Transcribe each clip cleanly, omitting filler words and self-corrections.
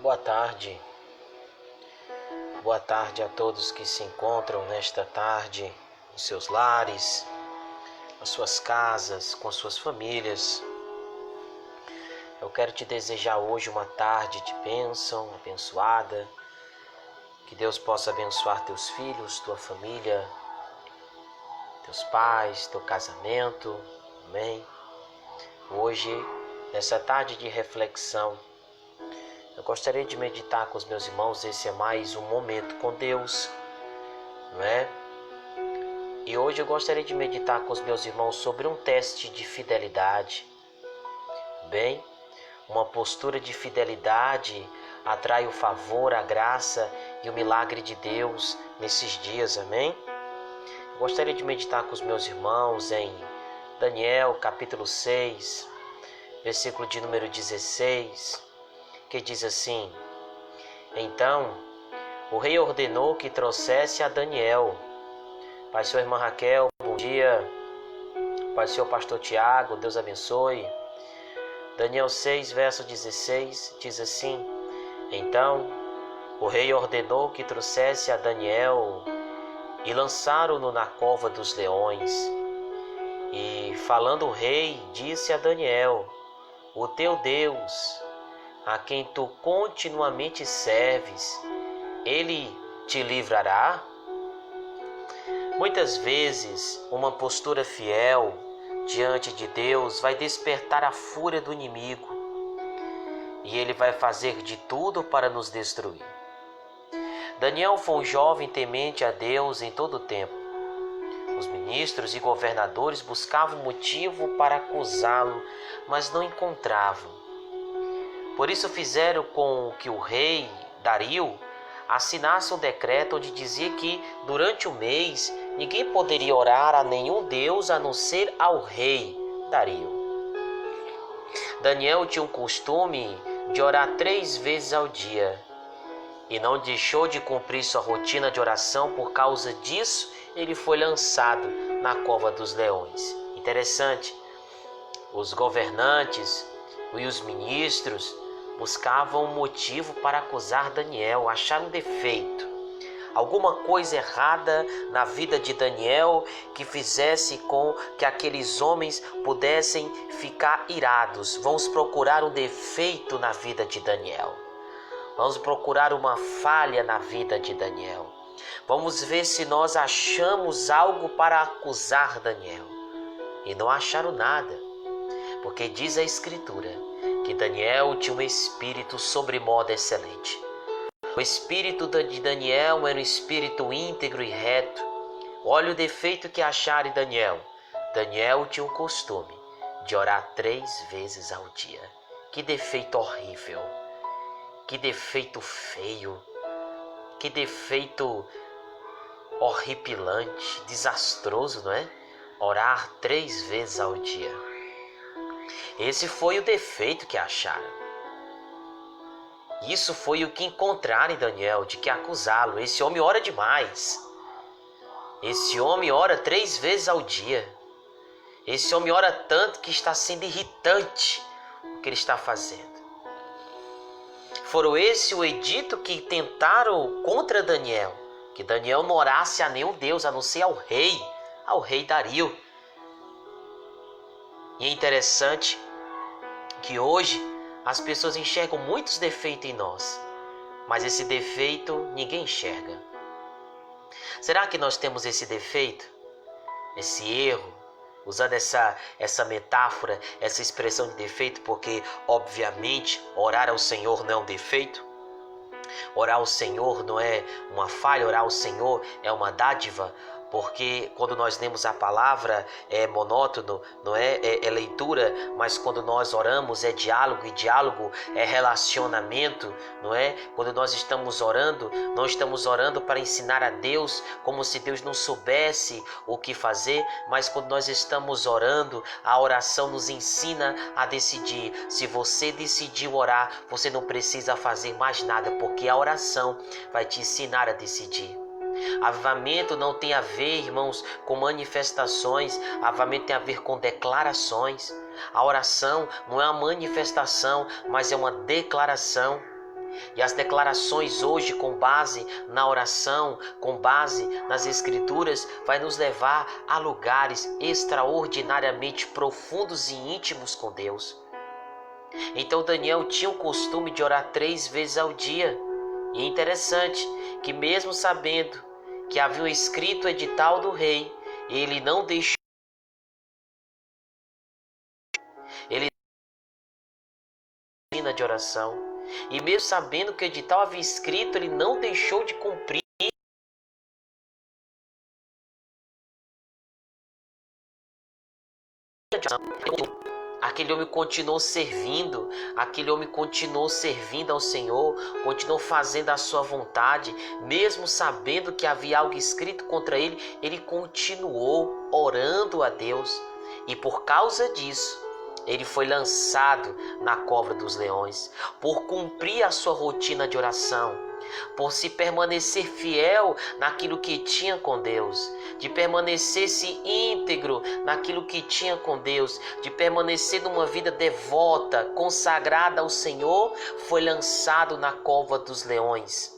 Boa tarde. Boa tarde a todos que se encontram nesta tarde em seus lares, nas suas casas, com suas famílias. Eu quero te desejar hoje uma tarde de bênção, abençoada. Que Deus possa abençoar teus filhos, tua família, teus pais, teu casamento. Amém? Hoje, nessa tarde de reflexão, eu gostaria de meditar com os meus irmãos. Esse é mais um momento com Deus, não é? E hoje eu gostaria de meditar com os meus irmãos sobre um teste de fidelidade. Bem, uma postura de fidelidade atrai o favor, a graça e o milagre de Deus nesses dias, amém? Eu gostaria de meditar com os meus irmãos em Daniel, capítulo 6, versículo de número 16, que diz assim: Então, o rei ordenou que trouxesse a Daniel. Pai, sua irmã Raquel, bom dia. Pai, seu pastor Tiago, Deus abençoe. Daniel 6, verso 16, diz assim: Então, o rei ordenou que trouxesse a Daniel e lançaram-no na cova dos leões. E, falando o rei, disse a Daniel: O teu Deus, a quem tu continuamente serves, ele te livrará? Muitas vezes, uma postura fiel diante de Deus vai despertar a fúria do inimigo e ele vai fazer de tudo para nos destruir. Daniel foi um jovem temente a Deus em todo o tempo. Os ministros e governadores buscavam motivo para acusá-lo, mas não encontravam. Por isso fizeram com que o rei Dario assinasse um decreto onde dizia que durante o mês ninguém poderia orar a nenhum deus a não ser ao rei Dario. Daniel tinha um costume de orar 3 vezes ao dia e não deixou de cumprir sua rotina de oração. Por causa disso, ele foi lançado na cova dos leões. Interessante, os governantes e os ministros buscavam um motivo para acusar Daniel, acharam um defeito, alguma coisa errada na vida de Daniel que fizesse com que aqueles homens pudessem ficar irados. Vamos procurar um defeito na vida de Daniel. Vamos procurar uma falha na vida de Daniel. Vamos ver se nós achamos algo para acusar Daniel. E não acharam nada, porque diz a Escritura que Daniel tinha um espírito sobremodo excelente. O espírito de Daniel era um espírito íntegro e reto. Olha o defeito que acharam em Daniel. Daniel tinha o costume de orar 3 vezes ao dia. Que defeito horrível. Que defeito feio. Que defeito horripilante, desastroso, não é? Orar 3 vezes ao dia. Esse foi o defeito que acharam. Isso foi o que encontraram em Daniel, de que acusá-lo. Esse homem ora demais. Esse homem ora 3 vezes ao dia. Esse homem ora tanto que está sendo irritante o que ele está fazendo. Foram esse o edito que tentaram contra Daniel, que Daniel não orasse a nenhum deus, a não ser ao rei Dario. E é interessante que hoje as pessoas enxergam muitos defeitos em nós, mas esse defeito ninguém enxerga. Será que nós temos esse defeito? Esse erro? Usando essa metáfora, essa expressão de defeito, porque obviamente orar ao Senhor não é um defeito. Orar ao Senhor não é uma falha, orar ao Senhor é uma dádiva. Porque quando nós lemos a palavra é monótono, não é? É leitura, mas quando nós oramos é diálogo, e diálogo é relacionamento, não é? Quando nós estamos orando, não estamos orando para ensinar a Deus como se Deus não soubesse o que fazer, mas quando nós estamos orando, a oração nos ensina a decidir. Se você decidiu orar, você não precisa fazer mais nada, porque a oração vai te ensinar a decidir. Avivamento não tem a ver, irmãos, com manifestações. Avivamento tem a ver com declarações. A oração não é uma manifestação, mas é uma declaração. E as declarações hoje, com base na oração, com base nas Escrituras, vai nos levar a lugares extraordinariamente profundos e íntimos com Deus. Então Daniel tinha o costume de orar 3 vezes ao dia. E é interessante que, mesmo sabendo que havia escrito o edital do rei, ele não deixou. Ele de oração. E mesmo sabendo que o edital havia escrito, ele não deixou de cumprir. Aquele homem continuou servindo, ao Senhor, continuou fazendo a sua vontade, mesmo sabendo que havia algo escrito contra ele, ele continuou orando a Deus. E por causa disso, ele foi lançado na cova dos leões, por cumprir a sua rotina de oração, por se permanecer fiel naquilo que tinha com Deus, de permanecer-se íntegro naquilo que tinha com Deus, de permanecer numa vida devota, consagrada ao Senhor, foi lançado na cova dos leões.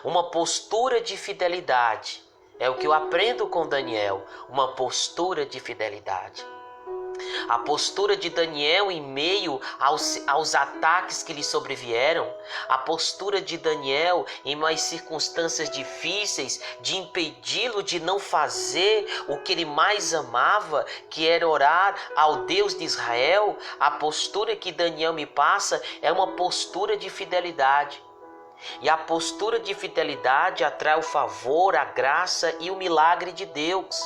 Uma postura de fidelidade, é o que eu aprendo com Daniel, uma postura de fidelidade. A postura de Daniel em meio aos ataques que lhe sobrevieram, a postura de Daniel em mais circunstâncias difíceis, de impedi-lo de não fazer o que ele mais amava, que era orar ao Deus de Israel, a postura que Daniel me passa é uma postura de fidelidade. E a postura de fidelidade atrai o favor, a graça e o milagre de Deus.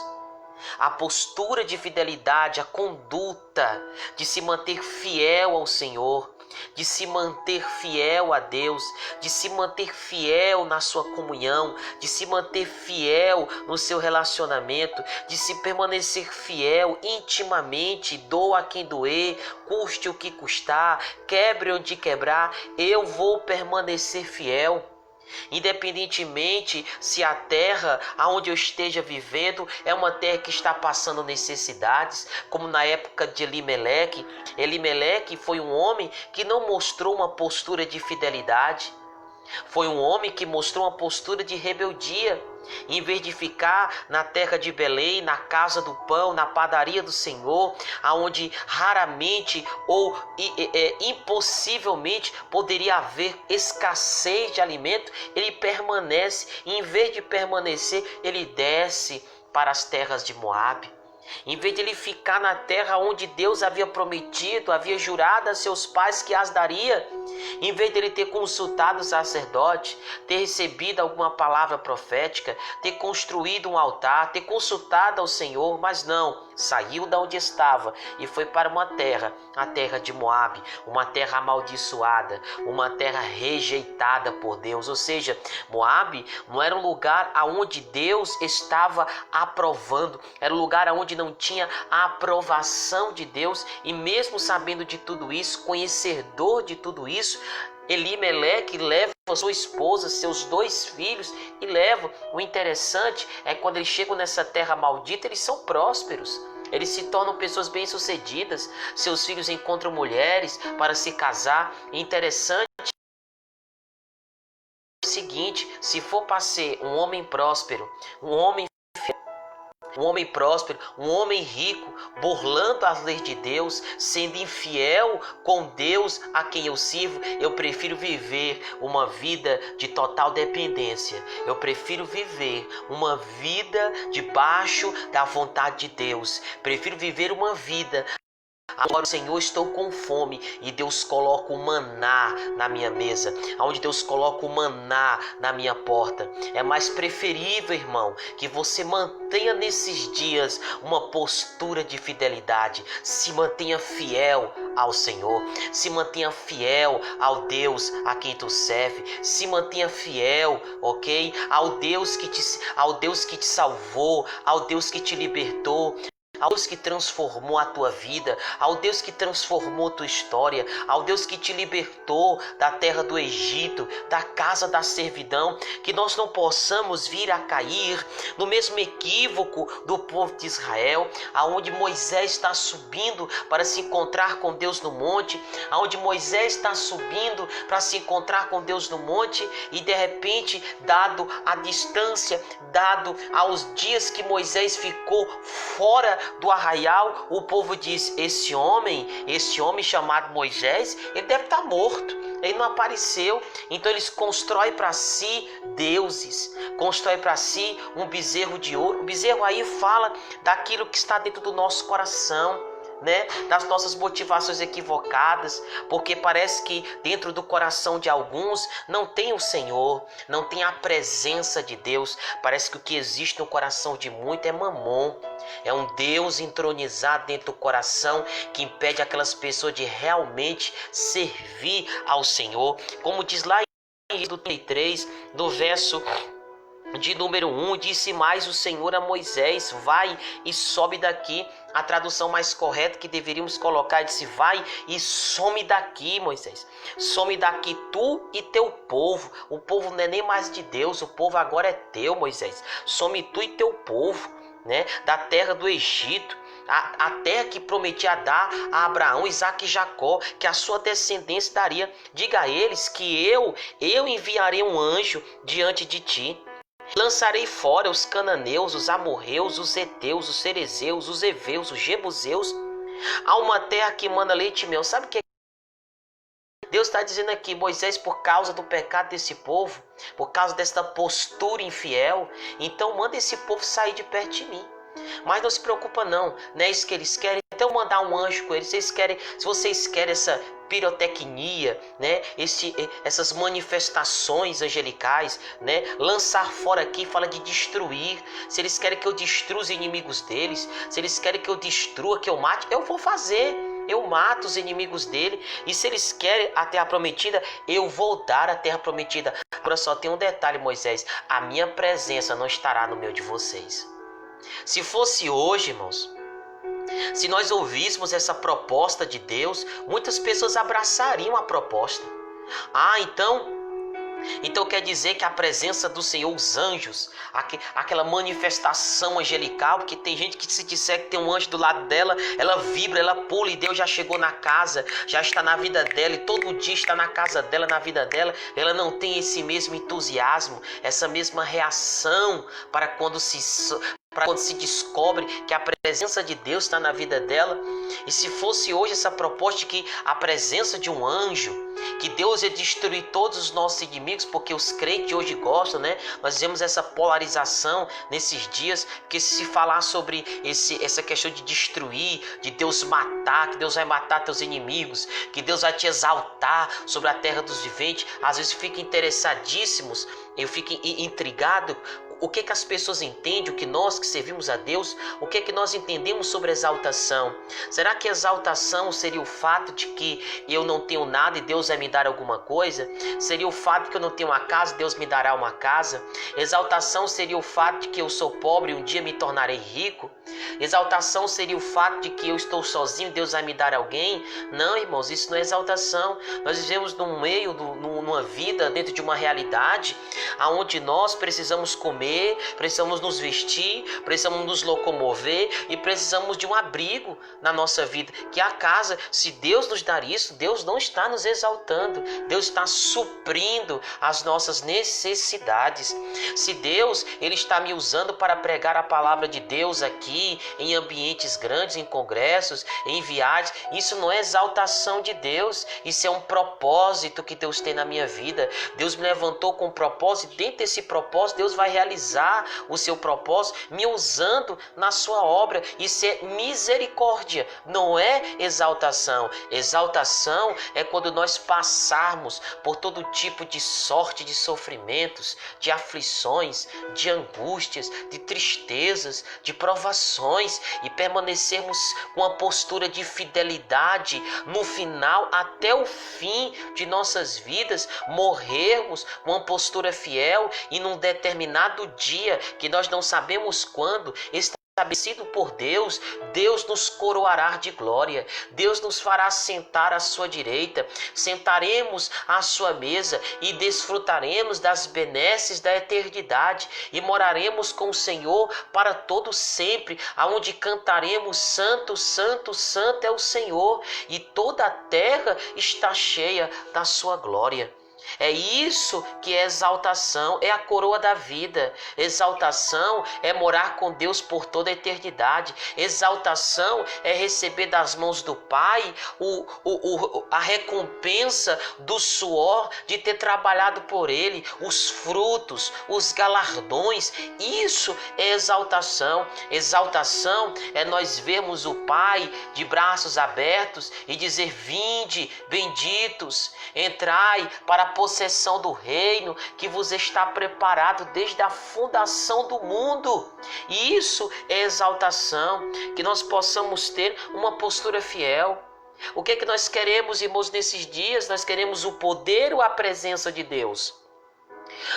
A postura de fidelidade, a conduta de se manter fiel ao Senhor, de se manter fiel a Deus, de se manter fiel na sua comunhão, de se manter fiel no seu relacionamento, de se permanecer fiel intimamente, doa quem doer, custe o que custar, quebre onde quebrar, eu vou permanecer fiel. Independentemente se a terra aonde eu esteja vivendo é uma terra que está passando necessidades, como na época de Elimeleque. Elimeleque foi um homem que não mostrou uma postura de fidelidade. Foi um homem que mostrou uma postura de rebeldia. Em vez de ficar na terra de Belém, na casa do pão, na padaria do Senhor, aonde raramente ou impossivelmente poderia haver escassez de alimento, ele permanece. E em vez de permanecer, ele desce para as terras de Moabe. Em vez de ele ficar na terra onde Deus havia prometido, havia jurado a seus pais que as daria, em vez de ele ter consultado o sacerdote, ter recebido alguma palavra profética, ter construído um altar, ter consultado ao Senhor, mas não, saiu da onde estava e foi para uma terra, a terra de Moabe, uma terra amaldiçoada, uma terra rejeitada por Deus. Ou seja, Moabe não era um lugar aonde Deus estava aprovando, era um lugar aonde não tinha a aprovação de Deus. E mesmo sabendo de tudo isso, conhecedor de tudo isso, Elimeleque leva sua esposa, seus 2 filhos e leva. O interessante é que quando eles chegam nessa terra maldita, eles são prósperos. Eles se tornam pessoas bem-sucedidas. Seus filhos encontram mulheres para se casar. E interessante é o seguinte: se for para ser um homem próspero, um homem próspero, um homem rico, burlando as leis de Deus, sendo infiel com Deus a quem eu sirvo, eu prefiro viver uma vida de total dependência. Eu prefiro viver uma vida debaixo da vontade de Deus. Prefiro viver uma vida. Agora, Senhor, estou com fome e Deus coloca o maná na minha mesa, onde Deus coloca o maná na minha porta. É mais preferível, irmão, que você mantenha nesses dias uma postura de fidelidade. Se mantenha fiel ao Senhor, se mantenha fiel ao Deus a quem tu serve, se mantenha fiel, ok? Ao Deus que te salvou, ao Deus que te libertou. ao Deus que transformou a tua vida, ao Deus que transformou a tua história, ao Deus que te libertou da terra do Egito, da casa da servidão, que nós não possamos vir a cair no mesmo equívoco do povo de Israel, aonde Moisés está subindo para se encontrar com Deus no monte, aonde Moisés está subindo para se encontrar com Deus no monte e de repente, dado a distância, dado aos dias que Moisés ficou fora do arraial, o povo diz: esse homem chamado Moisés, ele deve estar morto, ele não apareceu. Então eles constroem para si deuses, constroem para si um bezerro de ouro. O bezerro aí fala daquilo que está dentro do nosso coração, né? Das nossas motivações equivocadas, porque parece que dentro do coração de alguns não tem o Senhor, não tem a presença de Deus. Parece que o que existe no coração de muitos é Mamon, é um Deus entronizado dentro do coração que impede aquelas pessoas de realmente servir ao Senhor, como diz lá em Êxodo 33, no verso de número 1, disse mais o Senhor a Moisés: vai e sobe daqui. A tradução mais correta que deveríamos colocar, disse: vai e some daqui, Moisés. Some daqui tu e teu povo. O povo não é nem mais de Deus, o povo agora é teu, Moisés. Some tu e teu povo, né? Da terra do Egito, a terra que prometia dar a Abraão, Isaque e Jacó, que a sua descendência daria. Diga a eles que eu enviarei um anjo diante de ti. Lançarei fora os cananeus, os amorreus, os heteus, os cerezeus, os heveus, os jebuseus. Há uma terra que manda leite e mel. Sabe o que Deus está dizendo aqui? Moisés, por causa do pecado desse povo, por causa desta postura infiel, então manda esse povo sair de perto de mim. Mas não se preocupa não é isso que eles querem, então mandar um anjo com eles. Se vocês querem essa pirotecnia, né? Essas manifestações angelicais, né? Lançar fora aqui fala de destruir. Se eles querem que eu destrua os inimigos deles, se eles querem que eu destrua, que eu mate, eu vou fazer. Eu mato os inimigos dele. E se eles querem a terra prometida, eu vou dar a terra prometida. Agora só tem um detalhe, Moisés: a minha presença não estará no meio de vocês. Se fosse hoje, irmãos, se nós ouvíssemos essa proposta de Deus, muitas pessoas abraçariam a proposta. Então quer dizer que a presença do Senhor, os anjos, aquela manifestação angelical, porque tem gente que se disser que tem um anjo do lado dela, ela vibra, ela pula, e Deus já chegou na casa, já está na vida dela, e todo dia está na casa dela, na vida dela. Ela não tem esse mesmo entusiasmo, essa mesma reação para quando se descobre que a presença de Deus está na vida dela. E se fosse hoje essa proposta de que a presença de um anjo, que Deus ia destruir todos os nossos inimigos, porque os crentes hoje gostam, né? Nós vemos essa polarização nesses dias, que se falar sobre essa questão de destruir, de Deus matar, que Deus vai matar teus inimigos, que Deus vai te exaltar sobre a terra dos viventes, às vezes fica interessadíssimos, eu fico intrigado. O que as pessoas entendem, o que nós que servimos a Deus, o que nós entendemos sobre exaltação? Será que exaltação seria o fato de que eu não tenho nada e Deus vai me dar alguma coisa? Seria o fato de que eu não tenho uma casa e Deus me dará uma casa? Exaltação seria o fato de que eu sou pobre e um dia me tornarei rico? Exaltação seria o fato de que eu estou sozinho e Deus vai me dar alguém? Não, irmãos, isso não é exaltação. Nós vivemos numa vida, dentro de uma realidade onde nós precisamos comer, precisamos nos vestir, precisamos nos locomover e precisamos de um abrigo na nossa vida, que é a casa. Se Deus nos dar isso, Deus não está nos exaltando, Deus está suprindo as nossas necessidades. Se Deus ele está me usando para pregar a palavra de Deus aqui em ambientes grandes, em congressos, em viagens, isso não é exaltação de Deus, isso é um propósito que Deus tem na minha vida. Deus me levantou com um propósito, dentro desse propósito Deus vai realizar o seu propósito me usando na sua obra. Isso é misericórdia, não é exaltação. Exaltação é quando nós passarmos por todo tipo de sorte de sofrimentos, de aflições, de angústias, de tristezas, de provações, e permanecermos com a postura de fidelidade no final, até o fim de nossas vidas, morrermos com uma postura fiel, e num determinado dia, que nós não sabemos quando, estabelecido por Deus, Deus nos coroará de glória, Deus nos fará sentar à sua direita, sentaremos à sua mesa e desfrutaremos das benesses da eternidade e moraremos com o Senhor para todo sempre, aonde cantaremos santo, santo, santo é o Senhor e toda a terra está cheia da sua glória. É isso que é exaltação, é a coroa da vida. Exaltação é morar com Deus por toda a eternidade. Exaltação é receber das mãos do Pai a recompensa do suor de ter trabalhado por Ele, os frutos, os galardões. Isso é exaltação. Exaltação é nós vermos o Pai de braços abertos e dizer: vinde, benditos, entrai para a possessão do reino que vos está preparado desde a fundação do mundo. E isso é exaltação, que nós possamos ter uma postura fiel. O que é que nós queremos, irmãos, nesses dias? Nós queremos o poder ou a presença de Deus?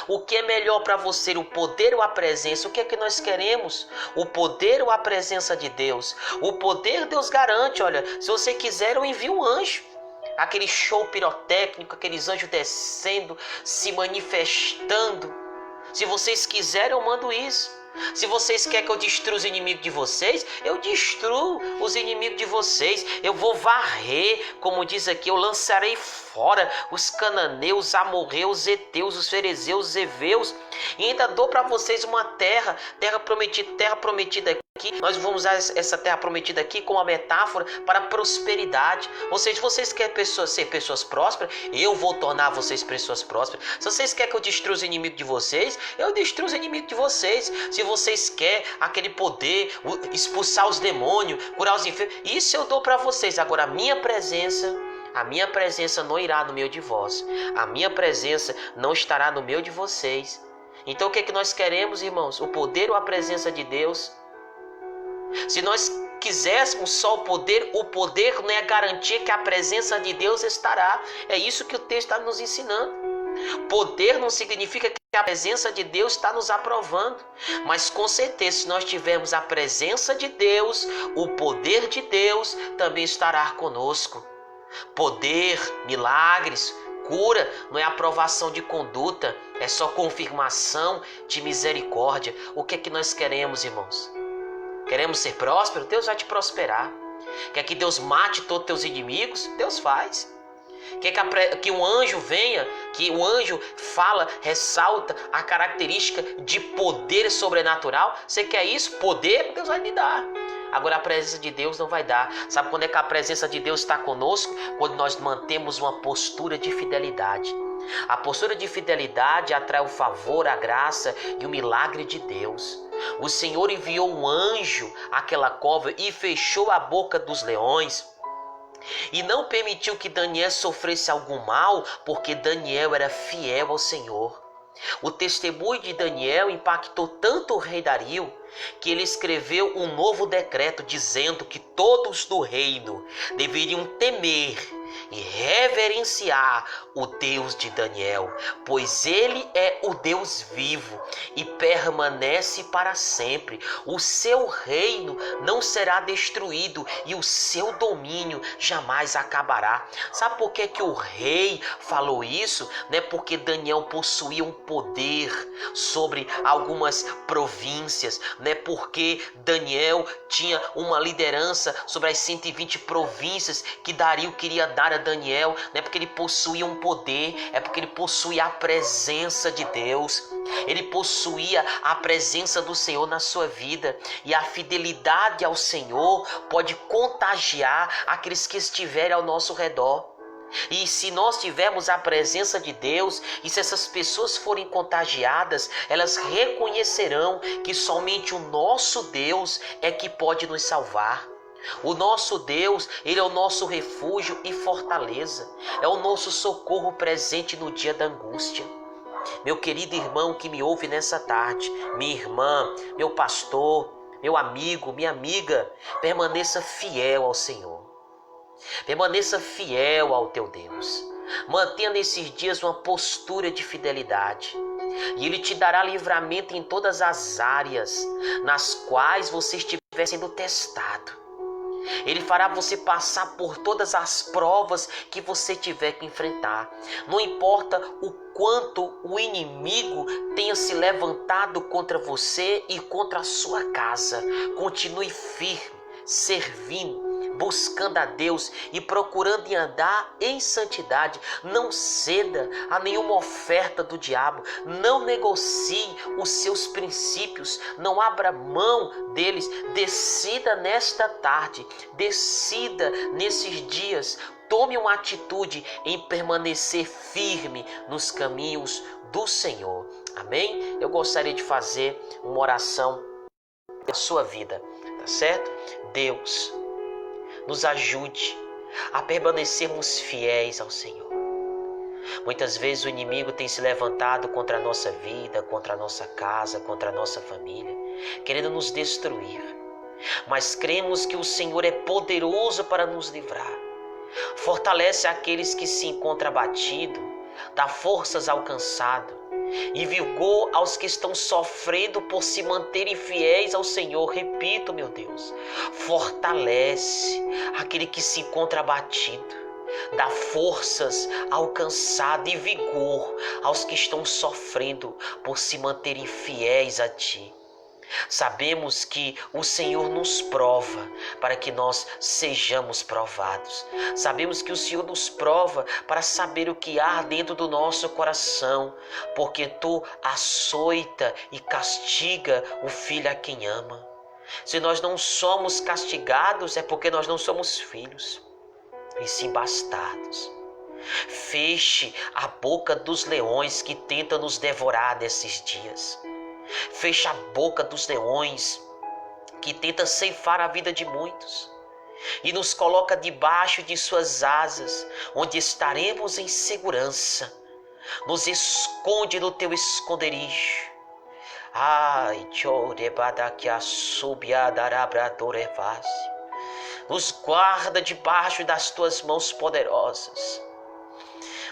O que é melhor para você, o poder ou a presença? O que é que nós queremos? O poder ou a presença de Deus? O poder Deus garante, olha, se você quiser eu envio um anjo. Aquele show pirotécnico, aqueles anjos descendo, se manifestando. Se vocês quiserem, eu mando isso. Se vocês querem que eu destrua os inimigos de vocês, eu destruo os inimigos de vocês. Eu vou varrer, como diz aqui, eu lançarei fora os cananeus, os amorreus, os heteus, os ferezeus, os eveus. E ainda dou para vocês uma terra prometida aqui. Nós vamos usar essa terra prometida aqui como uma metáfora para a prosperidade. Ou seja, vocês querem ser pessoas prósperas, eu vou tornar vocês pessoas prósperas. Se vocês querem que eu destrua os inimigos de vocês, eu destruo os inimigos de vocês. Se vocês querem aquele poder, expulsar os demônios, curar os enfermos, isso eu dou para vocês. Agora, a minha presença não irá no meio de vós. A minha presença não estará no meio de vocês. Então, o que é que nós queremos, irmãos? O poder ou a presença de Deus? Se nós quiséssemos só o poder não é garantia que a presença de Deus estará. É isso que o texto está nos ensinando. Poder não significa que a presença de Deus está nos aprovando. Mas com certeza, se nós tivermos a presença de Deus, o poder de Deus também estará conosco. Poder, milagres, cura não é aprovação de conduta, é só confirmação de misericórdia. O que é que nós queremos, irmãos? Queremos ser prósperos? Deus vai te prosperar. Quer que Deus mate todos os teus inimigos? Deus faz. Quer que um anjo venha, que o anjo fala, ressalta a característica de poder sobrenatural? Você quer isso? Poder? Deus vai lhe dar. Agora a presença de Deus não vai dar. Sabe quando é que a presença de Deus está conosco? Quando nós mantemos uma postura de fidelidade. A postura de fidelidade atrai o favor, a graça e o milagre de Deus. O Senhor enviou um anjo àquela cova e fechou a boca dos leões. E não permitiu que Daniel sofresse algum mal, porque Daniel era fiel ao Senhor. O testemunho de Daniel impactou tanto o rei Dario que ele escreveu um novo decreto dizendo que todos do reino deveriam temer e reverenciar o Deus de Daniel, pois ele é o Deus vivo e permanece para sempre. O seu reino não será destruído e o seu domínio jamais acabará. Sabe por que o rei falou isso? Não é porque Daniel possuía um poder sobre algumas províncias, não é porque Daniel tinha uma liderança sobre as 120 províncias que Dario queria dar a Daniel, não é porque ele possuía um poder, é porque ele possuía a presença de Deus. Ele possuía a presença do Senhor na sua vida, e a fidelidade ao Senhor pode contagiar aqueles que estiverem ao nosso redor. E se nós tivermos a presença de Deus, e se essas pessoas forem contagiadas, elas reconhecerão que somente o nosso Deus é que pode nos salvar. O nosso Deus, Ele é o nosso refúgio e fortaleza, é o nosso socorro presente no dia da angústia. Meu querido irmão que me ouve nessa tarde, minha irmã, meu pastor, meu amigo, minha amiga, permaneça fiel ao Senhor. Permaneça fiel ao teu Deus. Mantenha nesses dias uma postura de fidelidade. E Ele te dará livramento em todas as áreas nas quais você estiver sendo testado. Ele fará você passar por todas as provas que você tiver que enfrentar. Não importa o quanto o inimigo tenha se levantado contra você e contra a sua casa. Continue firme, servindo, buscando a Deus e procurando andar em santidade. Não ceda a nenhuma oferta do diabo. Não negocie os seus princípios. Não abra mão deles. Decida nesta tarde. Decida nesses dias. Tome uma atitude em permanecer firme nos caminhos do Senhor. Amém? Eu gostaria de fazer uma oração na sua vida, tá certo? Deus, nos ajude a permanecermos fiéis ao Senhor. Muitas vezes o inimigo tem se levantado contra a nossa vida, contra a nossa casa, contra a nossa família, querendo nos destruir. Mas cremos que o Senhor é poderoso para nos livrar. Fortalece aqueles que se encontram abatidos, dá forças ao cansado e vigor aos que estão sofrendo por se manterem fiéis ao Senhor. Repito, meu Deus, fortalece aquele que se encontra abatido, dá forças ao cansado e vigor aos que estão sofrendo por se manterem fiéis a Ti. Sabemos que o Senhor nos prova para que nós sejamos provados. Sabemos que o Senhor nos prova para saber o que há dentro do nosso coração, porque Tu açoita e castiga o filho a quem ama. Se nós não somos castigados, é porque nós não somos filhos, e sim bastardos. Feche a boca dos leões que tentam nos devorar nesses dias. Fecha a boca dos leões que tenta ceifar a vida de muitos e nos coloca debaixo de suas asas, onde estaremos em segurança. Nos esconde no teu esconderijo. Ai, nos guarda debaixo das tuas mãos poderosas.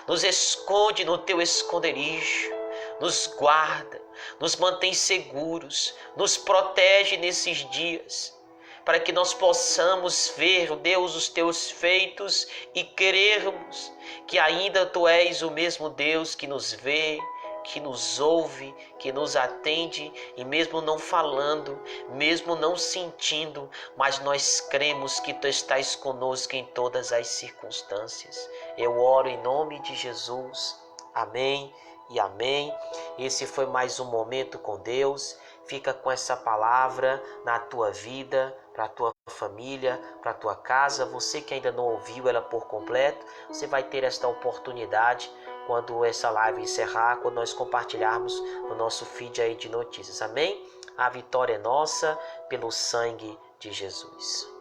Nos esconde no teu esconderijo. Nos guarda, nos mantém seguros, nos protege nesses dias, para que nós possamos ver, Deus, os teus feitos e crermos que ainda Tu és o mesmo Deus que nos vê, que nos ouve, que nos atende, e mesmo não falando, mesmo não sentindo, mas nós cremos que Tu estás conosco em todas as circunstâncias. Eu oro em nome de Jesus. Amém. E amém. Esse foi mais um momento com Deus. Fica com essa palavra na tua vida, para a tua família, para a tua casa. Você que ainda não ouviu ela por completo, você vai ter esta oportunidade quando essa live encerrar, quando nós compartilharmos no nosso feed aí de notícias. Amém? A vitória é nossa pelo sangue de Jesus.